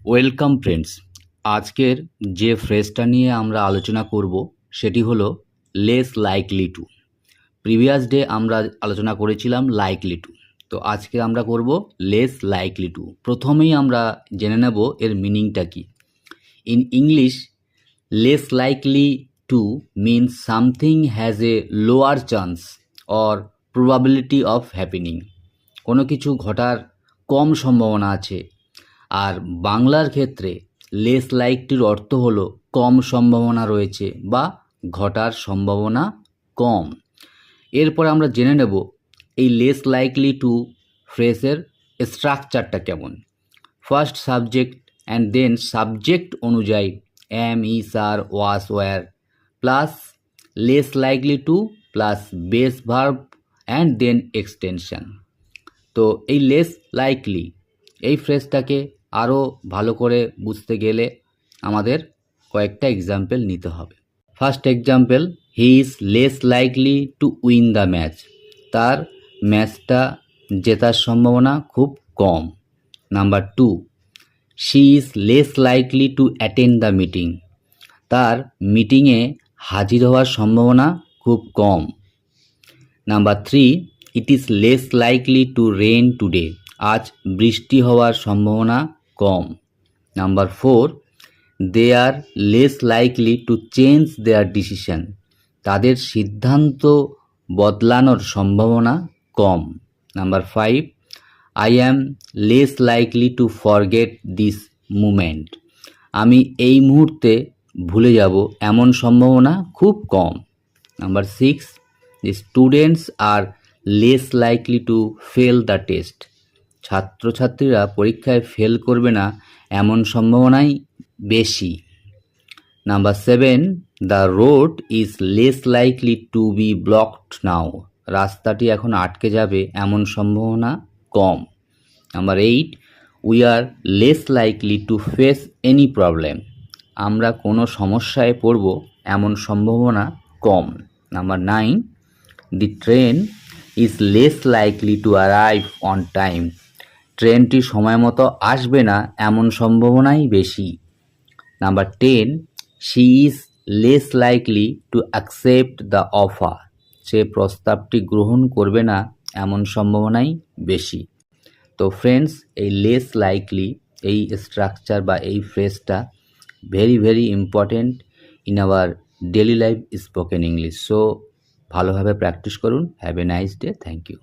Welcome friends. আজকের যে ফ্রেজটা নিয়ে আমরা আলোচনা করব সেটি হলো less likely two. Previous day আমরা আলোচনা করেছিলাম লাইকলি টু, তো আজকে আমরা করব লেস লাইকলি টু। প্রথমেই আমরা জেনে নেব এর মিনিংটা কি। In English, less likely two means something has a lower chance or probability of happening. কোনো কিছু ঘটার কম সম্ভাবনা আছে। আর বাংলার ক্ষেত্রে লেস লাইকলির অর্থ হলো কম সম্ভাবনা রয়েছে বা ঘটার সম্ভাবনা কম। এরপর আমরা জেনে নেব এই লেস লাইকলি টু ফ্রেজের স্ট্রাকচারটা কেমন। First subject and then subject অনুযায়ী am, is, are, was, were plus less likely to plus base verb and then extension. তো এই লেস লাইকলি এই ফ্রেজটাকে আরও ভালো করে বুঝতে গেলে আমাদের কয়েকটা এক্সাম্পল নিতে হবে। First example, he is less likely to win the match. তার ম্যাচটা জেতার সম্ভাবনা খুব কম। Number 2, she is less likely to attend the meeting. তার মিটিংয়ে হাজির হওয়ার সম্ভাবনা খুব কম। Number 3, it is less likely to rain today. আজ বৃষ্টি হওয়ার সম্ভাবনা কম। Number 4, they are less likely to change their decision. তাদের সিদ্ধান্ত বদলানোর সম্ভাবনা কম। Number 5, I am less likely to forget this moment. আমি এই মুহূর্তে ভুলে যাব এমন সম্ভাবনা খুব কম। Number 6, the students are less likely to fail the test. ছাত্রছাত্রীরা পরীক্ষায় ফেল করবে না এমন সম্ভাবনাই বেশি। Number 7, the road is less likely to be blocked now. রাস্তাটি এখন আটকে যাবে এমন সম্ভাবনা কম। Number 8, we are less likely to face any problem. আমরা কোনো সমস্যায় পড়ব এমন সম্ভাবনা কম। Number 9, the train is less likely to arrive on time. ট্রেনটি সময় মতো আসবে না এমন সম্ভাবনাই বেশি। Number 10, she is less likely to accept the offer. সে প্রস্তাবটি গ্রহণ করবে না এমন সম্ভাবনাই বেশি। তো ফ্রেন্ডস, এই লেস লাইকলি এই স্ট্রাকচার বা এই ফ্রেজটা very very important in our daily life spoken English. So ভালোভাবে প্র্যাকটিস করুন। Have a nice day. Thank you.